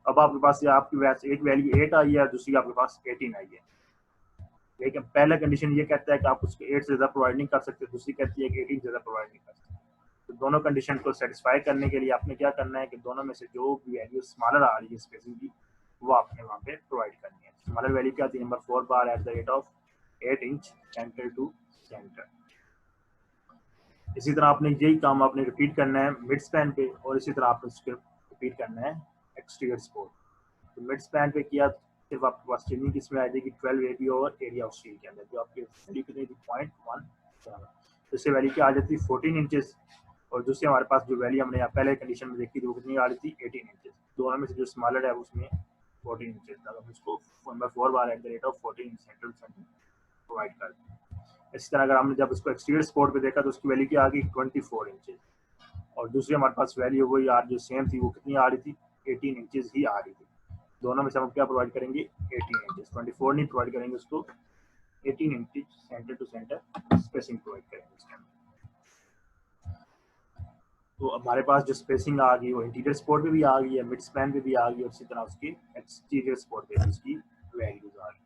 अब आपके पास आपकी वैसे एक वैल्यू 8 आई है, दूसरी आपके पास 18 आई है, लेकिन पहला कंडीशन ये कहता है कि आप उसको 8 से ज़्यादा प्रोवाइड नहीं कर सकते, दूसरी कहती है कि 18 से ज़्यादा प्रोवाइड नहीं कर सकते। तो दोनों कंडीशन को सेटिस्फाई करने के लिए आपने क्या करना है कि दोनों में से जो भी वैल्यू स्मॉलर आ रही है स्पेसिंग की, वो आपने वहाँ पे प्रोवाइड करनी है। स्मॉलर वैल्यू क्या थी number 4 bar at the rate of 8 inch centre to centre. इसी तरह आपने यही काम आपने रिपीट करना है मिड स्पैन पे, और इसी तरह आपने रिपीट करना है एक्सटीरियर सपोर्ट। तो मिड स्पैन पे किया सिर्फ आपके पास चेंजिंग किसमें आ जाएगी 12 एबी और एरिया ऑफ स्टील के अंदर, जो आपकी वैल्यू कितनी थी 0.1। तो इससे वैल्यू क्या आ जाती है 14 इंचेस, और दूसरी हमारे पास जो वैल्यू हमने यहाँ पहले कंडीशन में देखी थी वो कितनी आ रही थी 18 इंचेस। दोनों में से जो स्मॉलर है उसमें 14 इंचेस था, तो हम इसको number 4 bar at the rate of 14 centre provide कर दें। इसी तरह अगर हमने जब इसको एक्सटीरियर सपोर्ट पे देखा तो उसकी वैल्यू क्या आ गई 24 इंचेस, और दूसरी हमारे पास वैल्यू वही यार जो सेम थी वो कितनी आ रही थी 18 इंचेस ही आ रही थी। दोनों में से हम क्या प्रोवाइड करेंगे 18 इंचेस, 24 नहीं प्रोवाइड करेंगे उसको, 18 inches centre to centre spacing provide करेंगे इसके अंदर। तो हमारे पास जो स्पेसिंग आ गई वो इंटीरियर सपोर्ट पे भी आ गई है, मिड स्पैन पे भी आ गई, और इसी तरह उसकी एक्सटीरियर सपोर्ट पे भी उसकी वैल्यूज आ गई।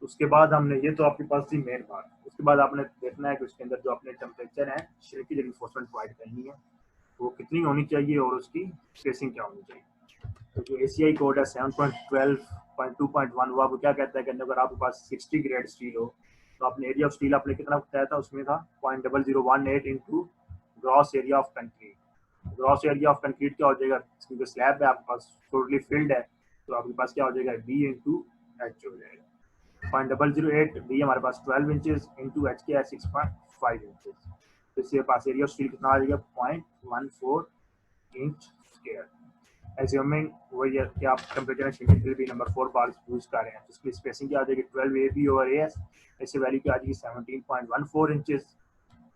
उसके बाद हमने ये तो आपके पास थी मेन बात, उसके बाद आपने देखना है कि उसके अंदर जो अपने टेम्परेचर है श्रिंकेज रिइंफोर्समेंट प्रोवाइड करनी है वो कितनी होनी चाहिए और उसकी स्पेसिंग क्या होनी चाहिए। तो जो एसीआई कोड है 7.12.2.1 वो आपको क्या कहता है कि अगर आपके पास 60 ग्रेड स्टील हो तो अपने एरिया ऑफ स्टील आपने कितना बताया था, उसमें था 0.0018 into gross area of concrete. Gross area of concrete क्या हो जाएगा, क्योंकि स्लैब है आपके पास टोटली फिल्ड है, तो आपके पास क्या हो जाएगा बी इंटू एच हो जाएगा। 0.008 बी हमारे पास 12 इंचेस इंटू एच के 6.5 इंचेस, तो इसके पास एरिया ऑफ स्टील कितना आ जाएगा 0.14 इंच स्क्वायर। एज्यूमिंग वही है कि आप टेम्परेचर शिफ्टिंग भी नंबर 4 बार यूज कर रहे हैं, तो इसकी स्पेसिंग क्या आ जाएगी 12 ए बी ओवर एस, इससे वैल्यू क्या आ जाएगी 17.14 इंचेस।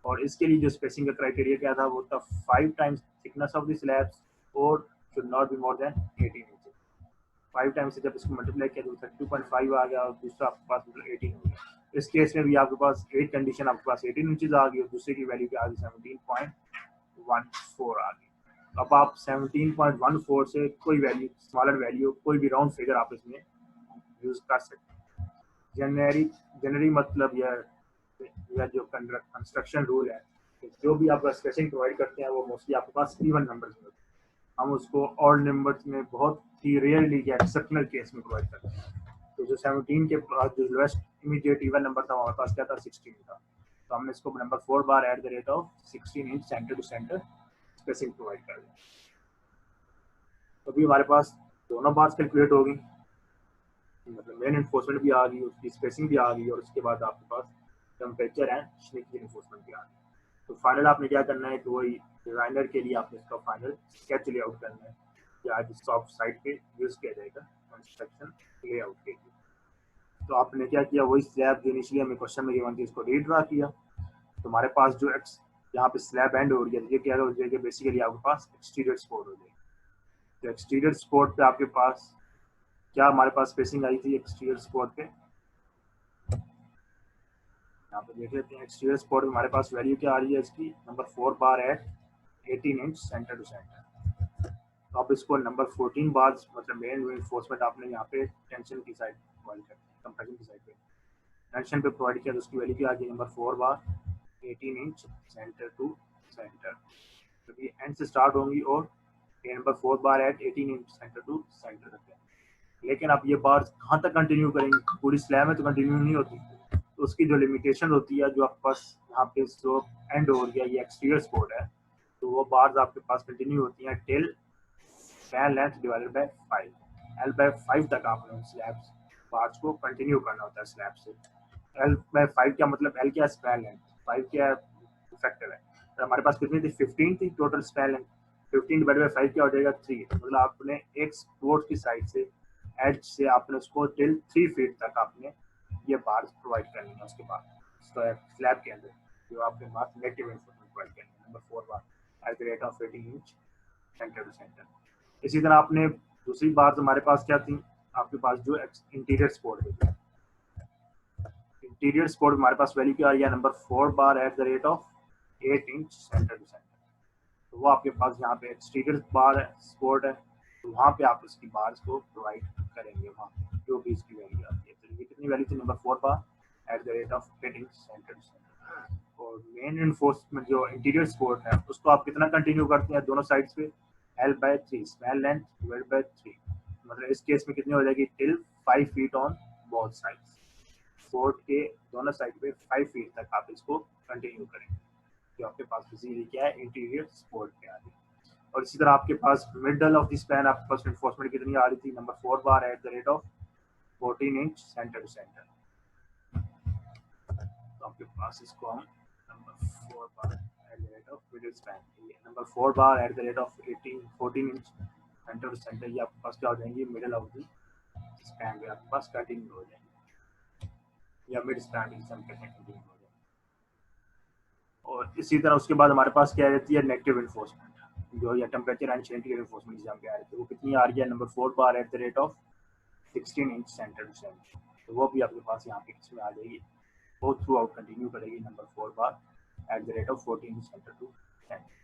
और इसके लिए जो स्पेसिंग का क्राइटेरिया क्या था वो था 5 times thickness of the slabs और should not be more than 18 inches. 5 times से जब इसको मल्टीप्लाई किया तो 32.5 आ गया, और दूसरा आपके पास 18 हो गया। इस केस में भी आपके पास एक कंडीशन आपके पास 18 इंचेस आ गई और दूसरे की वैल्यू क्या आ गई 17.14 आ गई। अब आप 17.14 से कोई वैल्यू स्मॉलर वैल्यू कोई भी राउंड फिगर आप इसमें यूज कर सकते हैं। जनरली मतलब यह जो कंस्ट्रक्शन रूल है, जो भी आप स्पेसिंग प्रोवाइड करते हैं वो मोस्टली आपके पास इवन नंबर्स में, हम उसको ऑड नंबर्स में बहुत ही रेयरली या एक्सेप्शनल केस में प्रोवाइड करते हैं। तो जो 17 के पास जो लोएस्ट इमीडिएट इवन नंबर था हमारे पास क्या था 16 था, तो हमने इसको number 4 bar at the rate of 16 inch centre to centre spacing provide कर दिया। तो अभी हमारे पास दोनों बार्स कैलकुलेट होगी, मतलब मेन इन्फोर्समेंट भी आ गई, उसकी स्पेसिंग भी आ गई, और उसके बाद आपके पास टेम्परेचर है श्रिंकेज इन्फोर्समेंट भी आ गई। तो फाइनल आपने क्या करना है कि वही डिजाइनर के लिए आपने इसका फाइनल स्केच लेआउट करना है, या जिसको आप साइट पे यूज किया जाएगा कंस्ट्रक्शन लेआउट के लिए। तो आपने क्या किया, वही स्लैब जो इनिशियली हमें क्वेश्चन में गिवन थी उसको रीड्रा किया। तो हमारे पास जो यहाँ पे स्लैब एंड हो रही है, ये क्या हो जाएगा बेसिकली आपके पास एक्सटीरियर सपोर्ट हो जाएगी। तो एक्सटीरियर सपोर्ट पे आपके पास क्या हमारे पास स्पेसिंग आई थी एक्सटीरियर सपोर्ट पे यहाँ पे देख लेते हैं एक्सटीरियर सपोर्ट में हमारे पास वैल्यू क्या आ रही है इसकी, number 4 bar at 18 inch centre to centre. तो आप इसको नंबर 14 बार मतलब मेन रिइंफोर्समेंट आपने यहाँ पे टेंशन की साइड प्रोवाइड कर कंप्रेशन की साइड पे टेंशन पे प्रोवाइड किया, तो उसकी वैल्यू क्या आ गई, number 4 bar 18 inch centre to centre, क्योंकि एंड से स्टार्ट होंगी और ये number 4 bar at 18 inch centre to centre तक है। लेकिन आप ये बार कहाँ तक कंटिन्यू करेंगे, पूरी स्लैब में तो कंटिन्यू नहीं होती, तो उसकी जो लिमिटेशन होती है, जो आपके पास यहाँ पे जो एंड हो गया ये एक्सटीरियर सपोर्ट है, तो वो बार्स आपके पास कंटिन्यू होती हैं till span length divided by 5, L by 5 तक आपने उन स्लैब्स बार्स को कंटिन्यू करना होता है स्लैब से। एल बाय 5 क्या मतलब, एल क्या स्पैन लेंथ, 5 क्या फैक्टर है, तो हमारे पास कितनी थी 15 थी total span length, 15 divided by 5 क्या हो जाएगा 3, मतलब आपने एक सपोर्ट की साइड से एज से आपने उसको टिल 3 फीट तक आपने ये बार्स प्रोवाइड करनी है। उसके बाद स्लैब के अंदर जो आपके पास नेगेटिव इन्फॉर्मेशन प्रोवाइड करनी है, number 4 bar at the rate of 18 inch centre to centre. इसी तरह आपने दूसरी बात हमारे पास क्या थी, आपके पास जो इंटीरियर सपोर्ट है, इंटीरियर सपोर्ट हमारे पास वैल्यू क्या आ रही है, number 4 bar at the rate of 8 inch centre to centre. तो वो आपके पास यहाँ पे एक्सटीरियर बार सपोर्ट है, तो वहाँ पे आप इसकी बार्स को प्रोवाइड करेंगे वहाँ जो भी इसकी वैल्यू आती है। तो ये कितनी वैल्यू थी, number 4 bar at the rate of 8 inch centre to centre. और मेन इन्फोर्समेंट जो इंटीरियर सपोर्ट है उसको आप कितना कंटिन्यू करते हैं दोनों साइड्स पे, L by 3 span length divided by 3, मतलब इस केस में कितनी हो जाएगी, till 5 feet on both sides, support के दोनों साइड पे 5 फीट तक आप इसको कंटिन्यू करेंगे, जो आपके पास बेसिकली क्या है इंटीरियर सपोर्ट पे आ रही है। और इसी तरह आपके पास मिडल ऑफ द स्पैन आपके पास इन्फोर्समेंट कितनी आ रही थी, number 4 bar at the rate of 14 inch centre to centre. तो आपके पास इसको हम number 4 bar at the rate of middle span, number 4 bar at the rate of 14 inch centre to centre, ये आपके पास क्या हो जाएंगे, मिडल ऑफ द स्पैन पे आपके पास कंटिन्यू हो जाएंगे, या मिड स्पैन जिसे हम कहते हैं कंटिन्यू हो जाएंगे। और इसी तरह उसके बाद हमारे पास क्या रहती है, नेगेटिव इन्फोर्समेंट जो या टेम्परेचर एंड शेडिंग इन्फोर्समेंट जिसे हम कह रहे थे, वो कितनी आ रही है, number 4 bar at the rate of 16 inch centre to centre. तो वो भी आपके पास यहाँ पे किसमें आ जाएगी, वो थ्रू आउट कंटिन्यू करेगी, number 4 bar at the rate of 14 inch centre to centre.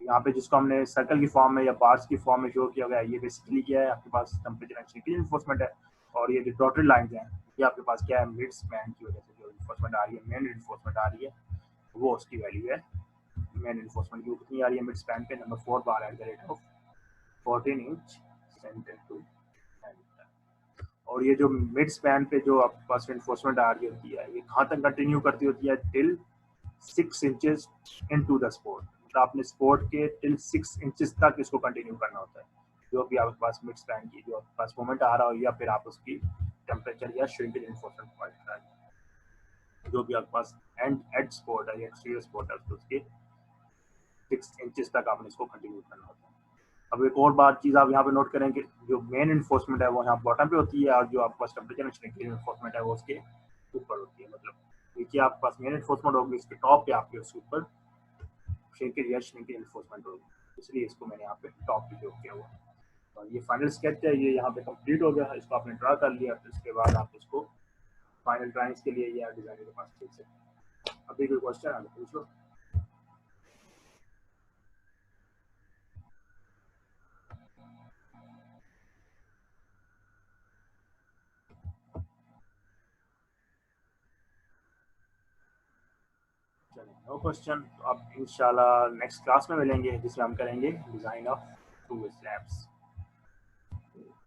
यहाँ पे जिसको हमने सर्कल की फॉर्म में या बार्स की फॉर्म में शो किया गया है, ये बेसिकली क्या है, आपके पास टेम्परेचर एंड शेडिंग इन्फोर्समेंट है। और ये जो डॉटेड लाइंस हैं ये आपके पास क्या है, मिड स्पैन की वजह से जो इन्फोर्समेंट आ रही है, मेन इन्फोर्समेंट आ रही है, वो उसकी वैल्यू है मेन इन्फोर्समेंट की कितनी आ रही है, मिड स्पैन पे number 4 bar at the rate of 14 inch centre to centre. और ये जो मिड स्पैन पे जो आपके पास इन्फोर्समेंट आ रही होती है, ये कहाँ तक कंटिन्यू करती होती है, till 6 inches into the sport, मतलब आपने स्पोर्ट के टिल 6 इंचेस तक इसको कंटिन्यू करना होता है, जो भी आपके पास मिड स्पैन की जो आपके पास मोमेंट आ रहा हो, या फिर आप उसकी टेम्परेचर या श्रिंकेज इन्फोर्समेंट प्रोवाइड करा रहे हैं, जो भी आपके पास एंड एड स्पोर्ट है या एक्सटीरियर स्पोर्ट है उसके 6 इंचेस तक आपने इसको कंटिन्यू करना होता है। अब एक और बात चीज़ आप यहाँ पे नोट करें कि जो मेन इन्फोर्समेंट है वो यहाँ बॉटम पे होती है, और जो आपके पास टेम्परेचर श्रिंकेज इन्फोर्समेंट है वो उसके ऊपर होती है, मतलब नीचे आपके पास मेन इन्फोर्समेंट होगी, इसके टॉप पे आपके उसके ऊपर श्रिंकेज या श्रिंकेज इन्फोर्समेंट होगी, इसलिए इसको मैंने यहाँ पे टॉप पे उपयोग किया हुआ। और ये फाइनल स्केच है, ये यहाँ पे कंप्लीट हो गया, इसको आपने ड्रा कर लिया, तो इसके बाद आप इसको फाइनल ड्राइंग्स के लिए या डिजाइनर के पास भेज सकते हैं। अभी कोई क्वेश्चन है तो पूछ लो। चलिए नो क्वेश्चन, तो अब इंशाल्लाह नेक्स्ट क्लास में मिलेंगे जिसमें हम करेंगे डिज़ाइन ऑफ टू स्लैब्स।